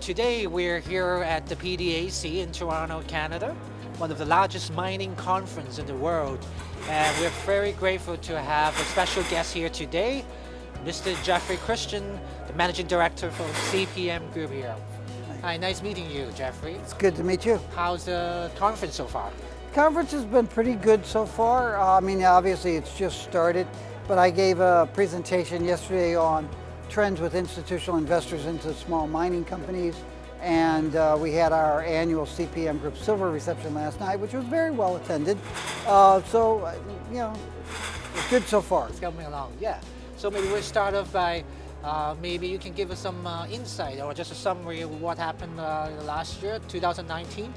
today we're here at the PDAC in Toronto, Canada, one of the largest mining conferences in the world. And we're very grateful to have a special guest here today, Mr. Jeffrey Christian, the Managing Director for CPM Group here. Hi, nice meeting you, Jeffrey. It's good to meet you. How's the conference so far? The conference has been pretty good so far. Obviously it's just started, but I gave a presentation yesterday on trends with institutional investors into small mining companies, and we had our annual CPM Group Silver reception last night, which was very well attended. It's good so far. It's coming along, yeah. So maybe we'll start off by maybe you can give us some insight or just a summary of what happened last year, 2019,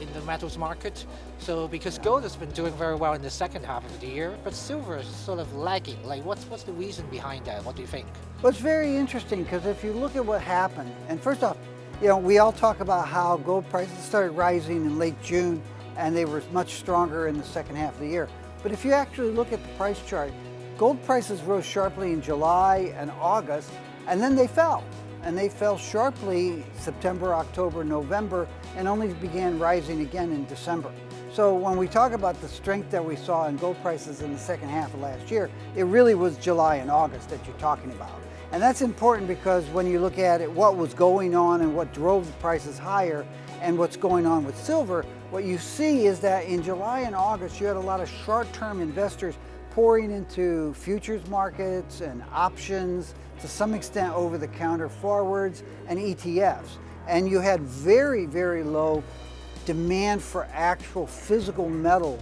in the metals market. So because gold has been doing very well in the second half of the year, but silver is sort of lagging. Like what's the reason behind that? What do you think? Well, it's very interesting because if you look at what happened, and first off, we all talk about how gold prices started rising in late June and they were much stronger in the second half of the year. But if you actually look at the price chart, gold prices rose sharply in July and August, and then they fell. And they fell sharply September, October, November, and only began rising again in December. So when we talk about the strength that we saw in gold prices in the second half of last year, it really was July and August that you're talking about. And that's important because when you look at it, what was going on and what drove the prices higher and what's going on with silver, what you see is that in July and August, you had a lot of short-term investors pouring into futures markets and options, to some extent over-the-counter forwards and ETFs. And you had very, very low demand for actual physical metal,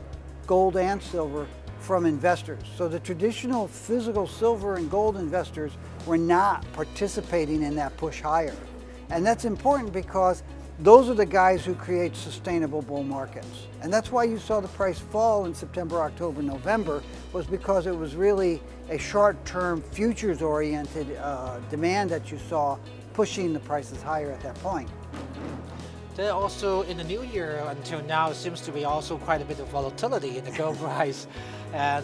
gold and silver, from investors. So the traditional physical silver and gold investors were not participating in that push higher. And that's important because those are the guys who create sustainable bull markets. And that's why you saw the price fall in September, October, November, was because it was really a short-term futures-oriented demand that you saw pushing the prices higher at that point. Then also in the new year until now, it seems to be also quite a bit of volatility in the gold price. And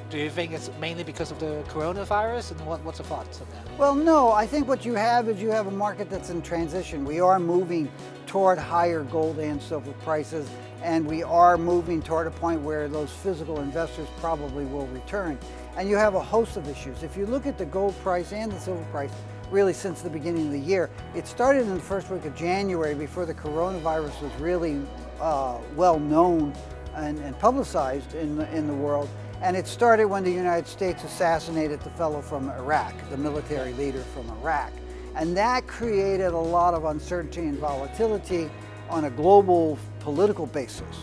do you think it's mainly because of the coronavirus? And what's the thoughts on that? Well, no, I think what you have is you have a market that's in transition. We are moving toward higher gold and silver prices, and we are moving toward a point where those physical investors probably will return. And you have a host of issues. If you look at the gold price and the silver price, really since the beginning of the year, it started in the first week of January before the coronavirus was really well known and publicized in the world. And it started when the United States assassinated the fellow from Iraq, the military leader from Iraq. And that created a lot of uncertainty and volatility on a global political basis.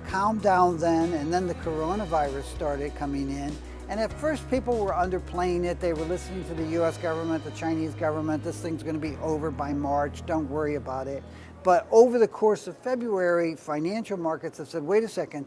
Calmed down then, and then the coronavirus started coming in. And at first people were underplaying it. They were listening to the US government, the Chinese government, this thing's gonna be over by March, don't worry about it. But over the course of February, financial markets have said, wait a second,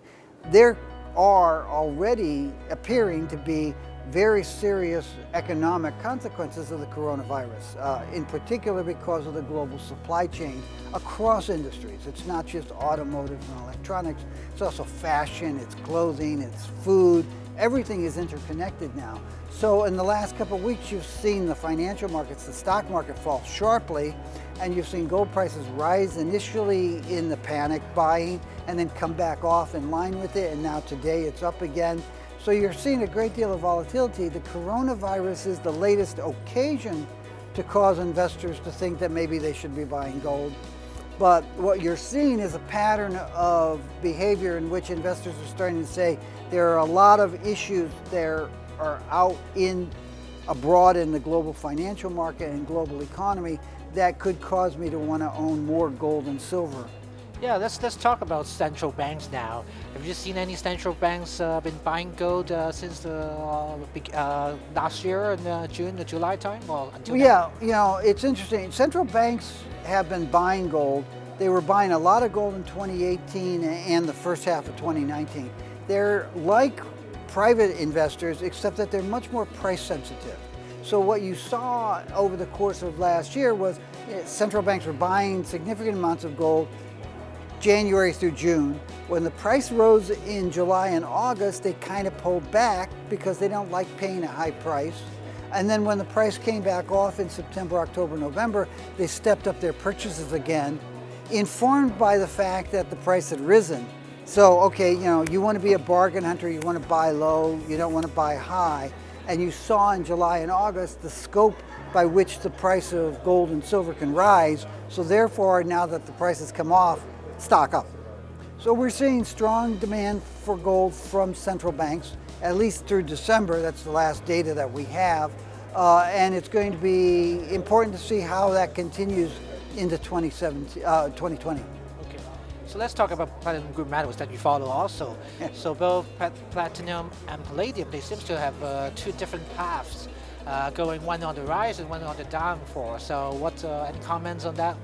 there are already appearing to be very serious economic consequences of the coronavirus, in particular because of the global supply chain across industries. It's not just automotive and electronics, it's also fashion, it's clothing, it's food. Everything is interconnected now. So in the last couple of weeks, you've seen the financial markets, the stock market fall sharply, and you've seen gold prices rise initially in the panic buying and then come back off in line with it, and now today it's up again. So you're seeing a great deal of volatility. The coronavirus is the latest occasion to cause investors to think that maybe they should be buying gold. But what you're seeing is a pattern of behavior in which investors are starting to say there are a lot of issues that are out abroad in the global financial market and global economy that could cause me to want to own more gold and silver. Yeah, let's talk about central banks now. Have you seen any central banks been buying gold since last year in June, the July time, or until now? Yeah, it's interesting. Central banks have been buying gold. They were buying a lot of gold in 2018 and the first half of 2019. They're like private investors, except that they're much more price sensitive. So what you saw over the course of last year was central banks were buying significant amounts of gold January through June. When the price rose in July and August, they kind of pulled back because they don't like paying a high price. And then when the price came back off in September, October, November, they stepped up their purchases again, informed by the fact that the price had risen. So, okay, you want to be a bargain hunter, you want to buy low, you don't want to buy high. And you saw in July and August the scope by which the price of gold and silver can rise. So therefore, now that the prices come off, stock up. So we're seeing strong demand for gold from central banks, at least through December. That's the last data that we have. And it's going to be important to see how that continues into 2020. Okay, so let's talk about platinum group metals that we follow also. Yeah. So both platinum and palladium, they seem to have two different paths, going one on the rise and one on the downfall. So any comments on that?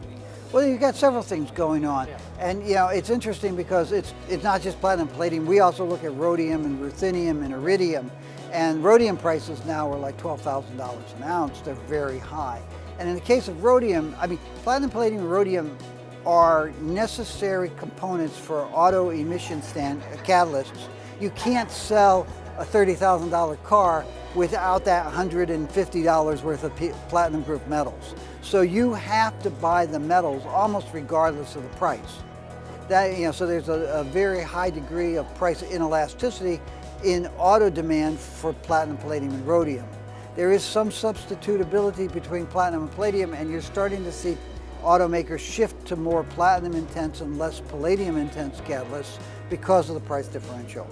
Well, you've got several things going on. Yeah. And it's interesting because it's not just platinum and palladium. We also look at rhodium and ruthenium and iridium. And rhodium prices now are like $12,000 an ounce. They're very high. And in the case of rhodium, platinum, palladium, and rhodium are necessary components for auto emission catalysts. You can't sell a $30,000 car without that $150 worth of platinum group metals. So you have to buy the metals almost regardless of the price. So there's a very high degree of price inelasticity in auto demand for platinum, palladium, and rhodium. There is some substitutability between platinum and palladium, and you're starting to see automakers shift to more platinum intense and less palladium intense catalysts because of the price differential.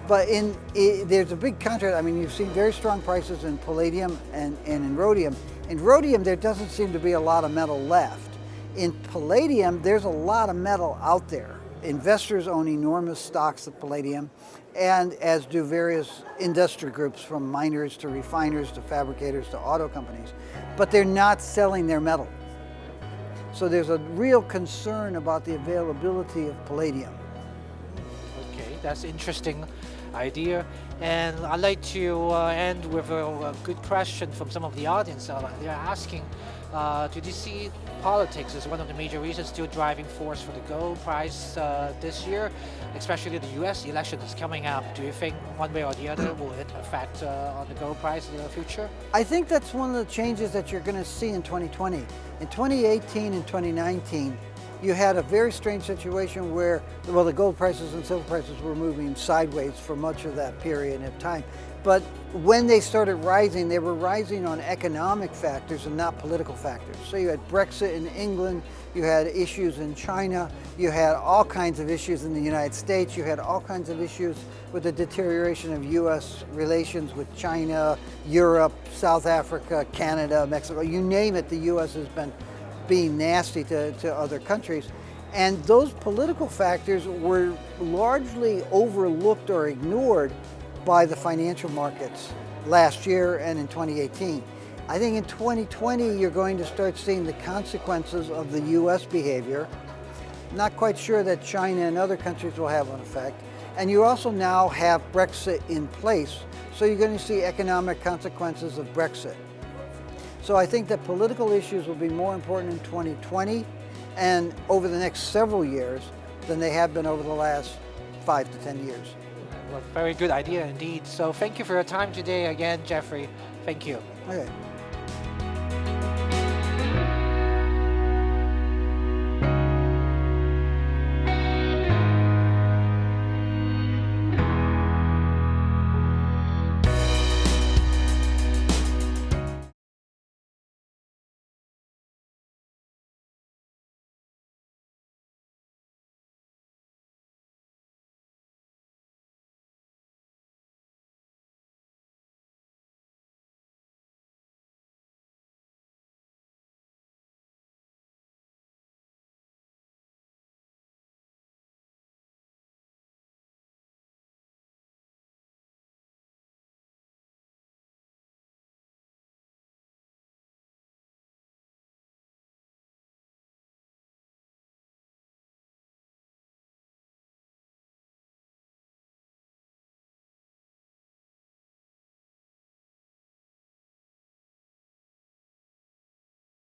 But there's a big contrast. You've seen very strong prices in palladium and in rhodium. In rhodium, there doesn't seem to be a lot of metal left. In palladium, there's a lot of metal out there. Investors own enormous stocks of palladium, and as do various industry groups, from miners to refiners to fabricators to auto companies. But they're not selling their metal. So there's a real concern about the availability of palladium. Okay, that's interesting idea. And I'd like to end with a good question from some of the audience. They're asking, do you see politics as one of the major reasons still driving force for the gold price this year? Especially the US election is coming up. Do you think one way or the other will it affect on the gold price in the future? I think that's one of the changes that you're going to see in 2020. In 2018 and 2019, you had a very strange situation where, the gold prices and silver prices were moving sideways for much of that period of time. But when they started rising, they were rising on economic factors and not political factors. So you had Brexit in England, you had issues in China, you had all kinds of issues in the United States, you had all kinds of issues with the deterioration of US relations with China, Europe, South Africa, Canada, Mexico, you name it, the US has been being nasty to other countries. And those political factors were largely overlooked or ignored by the financial markets last year and in 2018. I think in 2020, you're going to start seeing the consequences of the US behavior. Not quite sure that China and other countries will have an effect. And you also now have Brexit in place, so you're going to see economic consequences of Brexit. So I think that political issues will be more important in 2020 and over the next several years than they have been over the last 5 to 10 years. Well, very good idea indeed. So thank you for your time today again, Jeffrey. Thank you. Okay.